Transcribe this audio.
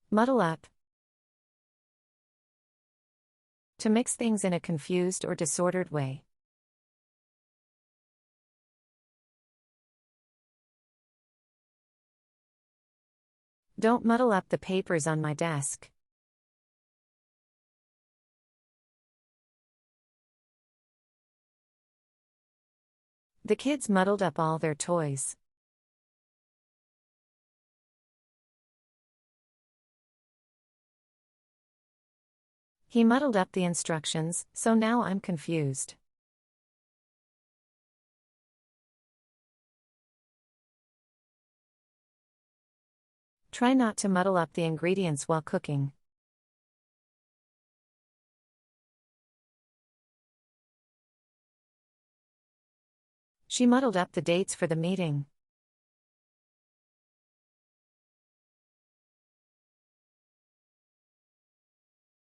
Muddle up. To mix things in a confused or disordered way. Don't muddle up the papers on my desk. The kids muddled up all their toys. He muddled up the instructions, so now I'm confused. Try not to muddle up the ingredients while cooking. She muddled up the dates for the meeting.